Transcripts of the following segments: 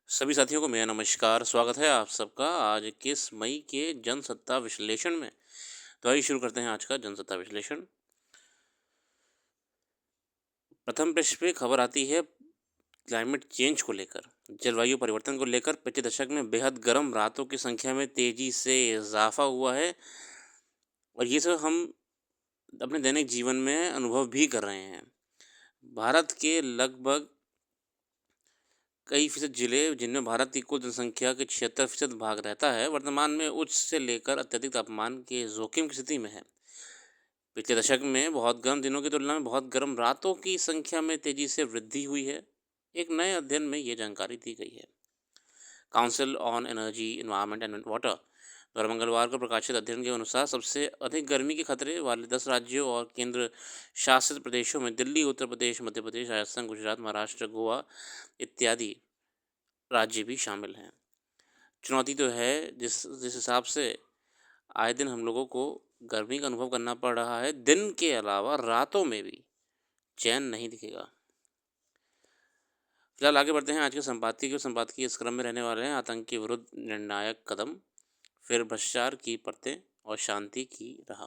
सभी साथियों को मेरा नमस्कार। स्वागत है आप सबका आज 21 मई के जनसत्ता विश्लेषण में। तो आइए शुरू करते हैं आज का जनसत्ता विश्लेषण। प्रथम पृष्ठ पे खबर आती है क्लाइमेट चेंज को लेकर, जलवायु परिवर्तन को लेकर। पिछले दशक में बेहद गर्म रातों की संख्या में तेजी से इजाफा हुआ है और ये सब हम अपने दैनिक जीवन में अनुभव भी कर रहे हैं। भारत के लगभग कई फ़ीसद जिले जिनमें भारत की कुल जनसंख्या के 76% भाग रहता है, वर्तमान में उच्च से लेकर अत्यधिक तापमान के जोखिम की स्थिति में है। पिछले दशक में बहुत गर्म दिनों की तुलना में बहुत गर्म रातों की संख्या में तेजी से वृद्धि हुई है। एक नए अध्ययन में ये जानकारी दी गई है। Council on energy, environment and water द्वारा मंगलवार को प्रकाशित अध्ययन के अनुसार सबसे अधिक गर्मी के खतरे वाले 10 राज्यों और केंद्र शासित प्रदेशों में दिल्ली, उत्तर प्रदेश, मध्य प्रदेश, राजस्थान, गुजरात, महाराष्ट्र, गोवा इत्यादि राज्य भी शामिल हैं। चुनौती तो है जिस जिस हिसाब से आए दिन हम लोगों को गर्मी का अनुभव करना पड़ रहा है, दिन के अलावा रातों में भी चैन नहीं दिखेगा। फिलहाल आगे बढ़ते हैं आज के संपादकीय इस क्रम में रहने वाले हैं आतंक के विरुद्ध निर्णायक कदम, फिर भ्रष्टाचार की परतें और शांति की राह।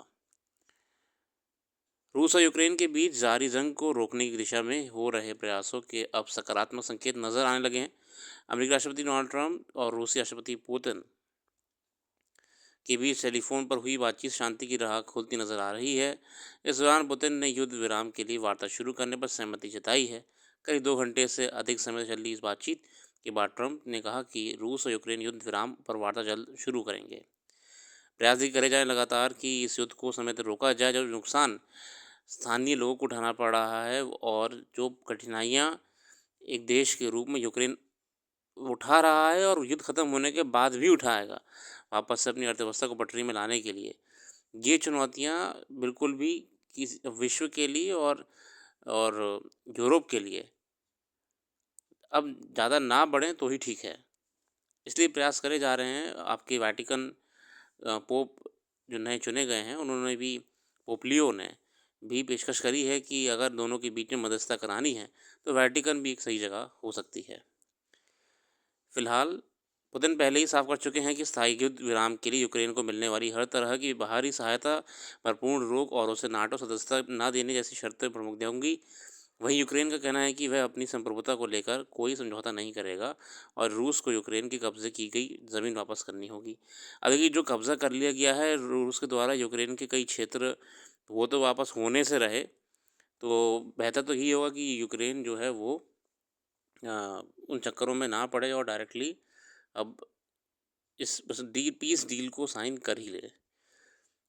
रूस और यूक्रेन के बीच जारी जंग को रोकने की दिशा में हो रहे प्रयासों के अब सकारात्मक संकेत नजर आने लगे हैं। अमेरिकी राष्ट्रपति डोनाल्ड ट्रंप और रूसी राष्ट्रपति पुतिन के बीच टेलीफोन पर हुई बातचीत शांति की राह खोलती नजर आ रही है। इस दौरान पुतिन ने युद्ध विराम के लिए वार्ता शुरू करने पर सहमति जताई है। करीब 2 घंटे से अधिक समय चली इस बातचीत के बाद ट्रंप ने कहा कि रूस और यूक्रेन युद्ध विराम पर वार्ता जल्द शुरू करेंगे। प्रयास भी करे जाए लगातार कि इस युद्ध को समय तक रोका जाए, जो नुकसान स्थानीय लोगों को उठाना पड़ रहा है और जो कठिनाइयाँ एक देश के रूप में यूक्रेन उठा रहा है और युद्ध खत्म होने के बाद भी उठाएगा वापस से अपनी अर्थव्यवस्था को पटरी में लाने के लिए। ये चुनौतियाँ बिल्कुल भी किस विश्व के लिए और यूरोप के लिए अब ज़्यादा ना बढ़ें तो ही ठीक है। इसलिए प्रयास करे जा रहे हैं। आपके वेटिकन पोप जो नए चुने गए हैं, उन्होंने भी, पोप लियो ने भी पेशकश करी है कि अगर दोनों के बीच में मध्यस्थता करानी है तो वेटिकन भी एक सही जगह हो सकती है। फिलहाल पुतिन पहले ही साफ कर चुके हैं कि स्थायी युद्ध विराम के लिए यूक्रेन को मिलने वाली हर तरह की बाहरी सहायता पर पूर्ण रोक और उसे नाटो सदस्यता न देने जैसी शर्तें प्रमुख होंगी। वहीं यूक्रेन का कहना है कि वह अपनी संप्रभुता को लेकर कोई समझौता नहीं करेगा और रूस को यूक्रेन की कब्जे की गई ज़मीन वापस करनी होगी। अब देखिए, जो कब्जा कर लिया गया है रूस के द्वारा यूक्रेन के कई क्षेत्र, वो तो वापस होने से रहे तो बेहतर तो यही होगा कि यूक्रेन जो है वो उन चक्करों में ना पड़े और डायरेक्टली अब इस बस पीस डील को साइन कर ही ले।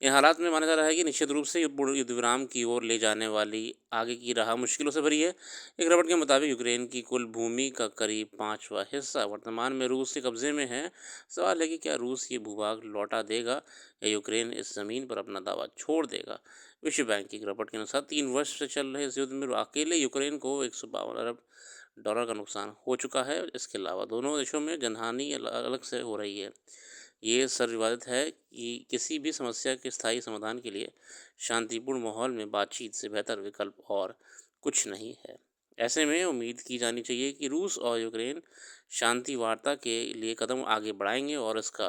इन हालात में माना जा रहा है कि निश्चित रूप से युद्ध विराम की ओर ले जाने वाली आगे की राह मुश्किलों से भरी है। एक रिपोर्ट के मुताबिक यूक्रेन की कुल भूमि का करीब 5वां हिस्सा वर्तमान में रूस के कब्जे में है। सवाल है कि क्या रूस ये भूभाग लौटा देगा या यूक्रेन इस ज़मीन पर अपना दावा छोड़ देगा। विश्व बैंक की एक रिपोर्ट के अनुसार 3 वर्ष से चल रहे इस युद्ध में अकेले यूक्रेन को 152 अरब डॉलर का नुकसान हो चुका है। इसके अलावा दोनों देशों में जनहानि अलग अलग से हो रही है। ये सर्वविदित है कि किसी भी समस्या के स्थायी समाधान के लिए शांतिपूर्ण माहौल में बातचीत से बेहतर विकल्प और कुछ नहीं है। ऐसे में उम्मीद की जानी चाहिए कि रूस और यूक्रेन शांति वार्ता के लिए कदम आगे बढ़ाएंगे और इसका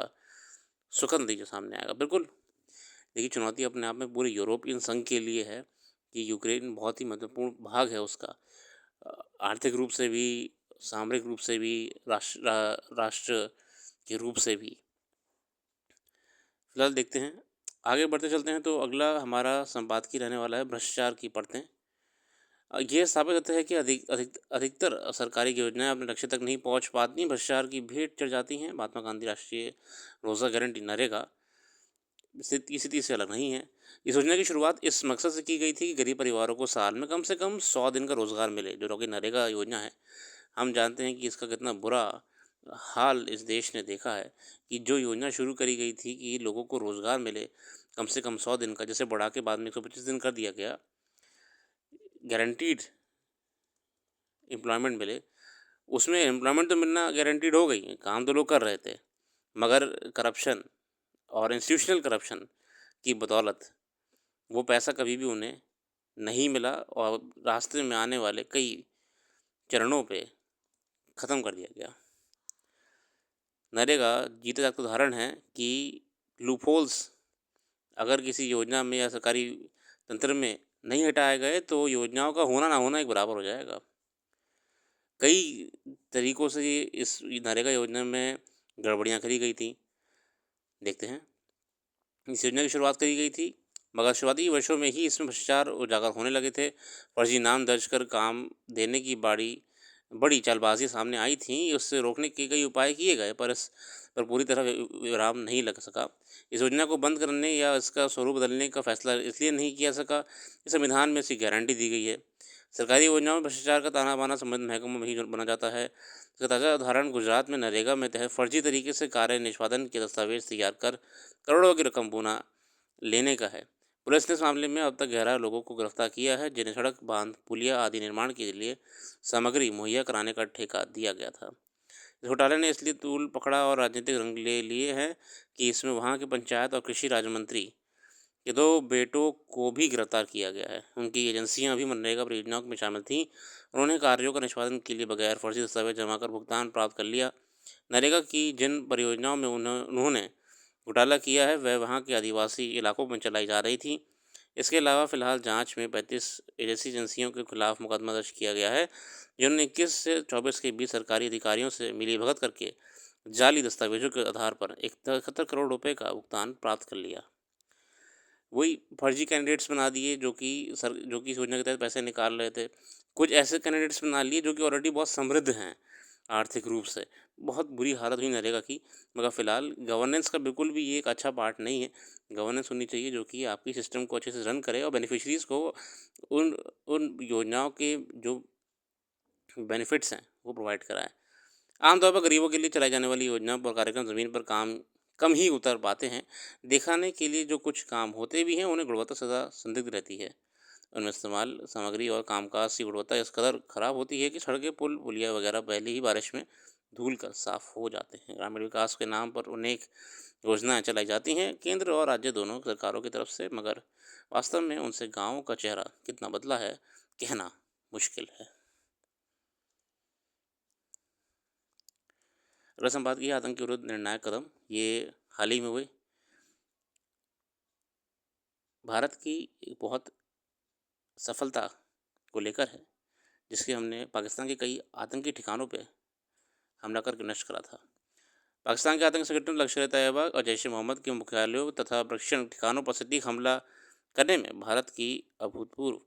सुखद नतीजा सामने आएगा। बिल्कुल, देखिए, चुनौती अपने आप में पूरे यूरोपियन संघ के लिए है कि यूक्रेन बहुत ही महत्वपूर्ण भाग है उसका, आर्थिक रूप से भी, सामरिक रूप से भी, राष्ट्र के रूप से भी। फिलहाल देखते हैं, आगे बढ़ते चलते हैं तो अगला हमारा संपादकीय रहने वाला है भ्रष्टाचार की परतें। ये साबित होता है कि अधिकतर सरकारी योजनाएं अपने लक्ष्य तक नहीं पहुंच पाती, भ्रष्टाचार की भेंट चढ़ जाती हैं। महात्मा गांधी राष्ट्रीय रोजगार गारंटी नरेगा स्थिति से अलग नहीं है। इस योजना की शुरुआत इस मकसद से की गई थी कि गरीब परिवारों को साल में कम 100 दिन का रोजगार मिले, जो कि नरेगा योजना है। हम जानते हैं कि इसका कितना बुरा हाल इस देश ने देखा है कि जो योजना शुरू करी गई थी कि लोगों को रोज़गार मिले कम से कम 100 दिन का, जैसे बढ़ा के बाद में 125 दिन कर दिया गया, गारंटीड एम्प्लॉयमेंट मिले। उसमें एम्प्लॉयमेंट तो मिलना गारंटीड हो गई, काम तो लोग कर रहे थे, मगर करप्शन और इंस्टीट्यूशनल करप्शन की बदौलत वो पैसा कभी भी उन्हें नहीं मिला और रास्ते में आने वाले कई चरणों पे ख़त्म कर दिया गया। नरेगा जीता जागता उदाहरण है कि लूपहोल्स अगर किसी योजना में या सरकारी तंत्र में नहीं हटाए गए तो योजनाओं का होना ना होना एक बराबर हो जाएगा। कई तरीकों से ये इस नरेगा योजना में गड़बड़ियाँ करी गई थी। देखते हैं, इस योजना की शुरुआत करी गई थी, मगर शुरुआती वर्षों में ही इसमें भ्रष्टाचार उजागर होने लगे थे। फर्जी नाम दर्ज कर काम देने की बड़ी चालबाज़ी सामने आई थी। उससे रोकने के कई उपाय किए गए, पर इस पर पूरी तरह विराम नहीं लग सका। इस योजना को बंद करने या इसका स्वरूप बदलने का फैसला इसलिए नहीं किया सका कि संविधान में इसकी गारंटी दी गई है। सरकारी योजनाओं में भ्रष्टाचार का ताना-बाना संबंधित महकमों में ही बना जाता है। इसका ताज़ा उदाहरण गुजरात में नरेगा में तहत फर्जी तरीके से कार्य निष्पादन के दस्तावेज तैयार कर करोड़ों की रकम भुना लेने का है। पुलिस ने इस मामले में अब तक 11 लोगों को गिरफ्तार किया है, जिन्हें सड़क, बांध, पुलिया आदि निर्माण के लिए सामग्री मुहैया कराने का ठेका दिया गया था। इस घोटाले ने इसलिए तूल पकड़ा और राजनीतिक रंग ले लिए हैं कि इसमें वहां के पंचायत और कृषि राज्य मंत्री के 2 बेटों को भी गिरफ्तार किया गया है। उनकी एजेंसियां भी मनरेगा परियोजनाओं में शामिल थीं। उन्होंने कार्यों का निष्पादन के लिए बगैर फर्जी दस्तावेज जमा कर भुगतान प्राप्त कर लिया। नरेगा की जिन परियोजनाओं में उन्होंने घोटाला किया है वह वहाँ के आदिवासी इलाकों में चलाई जा रही थी। इसके अलावा फिलहाल जांच में 35 ऐसी एजेंसियों के खिलाफ मुकदमा दर्ज किया गया है, जिन्होंने 21 से 24 के बीच सरकारी अधिकारियों से मिलीभगत करके जाली दस्तावेजों के आधार पर 71 करोड़ रुपए का भुगतान प्राप्त कर लिया। वही फर्जी कैंडिडेट्स बना दिए जो कि इस योजना के तहत पैसे निकाल रहे थे। कुछ ऐसे कैंडिडेट्स बना लिए जो कि ऑलरेडी बहुत समृद्ध हैं आर्थिक रूप से। बहुत बुरी हालत हुई नरेगा की, मगर फ़िलहाल गवर्नेंस का बिल्कुल भी ये एक अच्छा पार्ट नहीं है। गवर्नेंस होनी चाहिए जो कि आपकी सिस्टम को अच्छे से रन करे और बेनिफिशरीज़ को उन उन योजनाओं के जो बेनिफिट्स हैं वो प्रोवाइड कराएँ। आमतौर पर गरीबों के लिए चलाई जाने वाली योजना और कार्यक्रम ज़मीन पर काम कम ही उतर पाते हैं। दिखाने के लिए जो कुछ काम होते भी हैं उन्हें गुणवत्ता सदा संदिग्ध रहती है। उनमें इस्तेमाल सामग्री और कामकाज की गुणवत्ता इस कदर खराब होती है कि सड़कें, पुल, पुलिया वगैरह पहले ही बारिश में धूल कर साफ हो जाते हैं। ग्रामीण विकास के नाम पर अनेक योजनाएं चलाई जाती हैं, केंद्र और राज्य दोनों सरकारों की तरफ से, मगर वास्तव में उनसे गाँव का चेहरा कितना बदला है कहना मुश्किल है। अगर संवाद की आतंक के विरुद्ध निर्णायक कदम ये हाल ही में हुए। भारत की एक बहुत सफलता को लेकर है, जिसके हमने पाकिस्तान के कई आतंकी ठिकानों पे हमला करके नष्ट करा था। पाकिस्तान के आतंकी संगठन लश्कर-ए-तैयबा और जैश-ए-मोहम्मद के मुख्यालयों तथा प्रशिक्षण ठिकानों पर सटीक हमला करने में भारत की अभूतपूर्व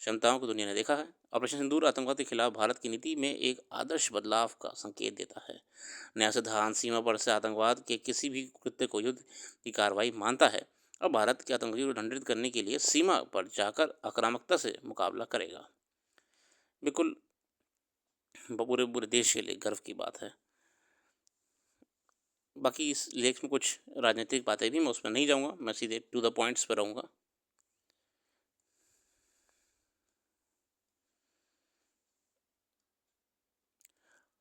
क्षमताओं को दुनिया ने देखा है। ऑपरेशन सिंदूर आतंकवाद के खिलाफ भारत की नीति में एक आदर्श बदलाव का संकेत देता है। नया सिद्धांत सीमा पर से आतंकवाद के किसी भी कृत्य को युद्ध की कार्रवाई मानता है और भारत के आतंकवादियों को दंडित करने के लिए सीमा पर जाकर आक्रामकता से मुकाबला करेगा। बिल्कुल पूरे पूरे देश के लिए गर्व की बात है। बाकी इस लेख में कुछ राजनीतिक बातें भी, मैं उसमें नहीं जाऊंगा, मैं सीधे टू द पॉइंट्स पर रहूँगा।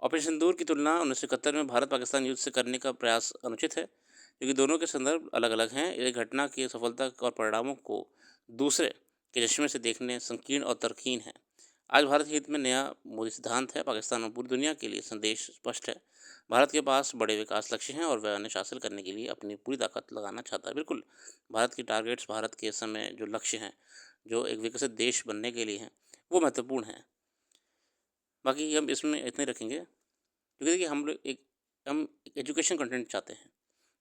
ऑपरेशन सिंदूर की तुलना 1971 में भारत पाकिस्तान युद्ध से करने का प्रयास अनुचित है, क्योंकि दोनों के संदर्भ अलग अलग हैं। एक घटना की सफलता और परिणामों को दूसरे के चश्मे से देखने संकीर्ण और तर्कहीन है। आज भारत के हित में नया मोदी सिद्धांत है। पाकिस्तान और पूरी दुनिया के लिए संदेश स्पष्ट है। भारत के पास बड़े विकास लक्ष्य हैं और वह उन्हें हासिल करने के लिए अपनी पूरी ताकत लगाना चाहता है। बिल्कुल, भारत की टारगेट्स, भारत के समय जो लक्ष्य हैं, जो एक विकसित देश बनने के लिए हैं, वो महत्वपूर्ण हैं। बाकी हम इसमें इतने रखेंगे, क्योंकि देखिए हम एक एजुकेशन कंटेंट चाहते हैं,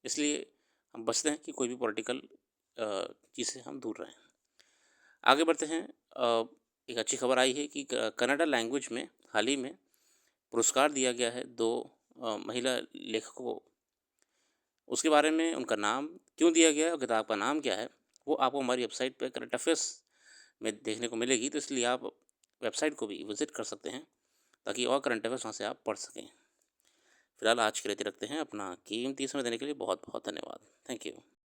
इसलिए हम बचते हैं कि कोई भी पॉलिटिकल चीज़ से हम दूर रहें। आगे बढ़ते हैं। एक अच्छी खबर आई है कि कन्नड़ा लैंग्वेज में हाल ही में पुरस्कार दिया गया है 2 महिला लेखकों को। उसके बारे में, उनका नाम क्यों दिया गया है और किताब का नाम क्या है, वो आपको हमारी वेबसाइट पे करंट अफेयर्स में देखने को मिलेगी। तो इसलिए आप वेबसाइट को भी विज़िट कर सकते हैं, ताकि और करंट अफेयर्स वहाँ से आप पढ़ सकें। फिलहाल आज के लिए इतना रखते हैं। अपना कीमती समय देने के लिए बहुत बहुत धन्यवाद। Thank you.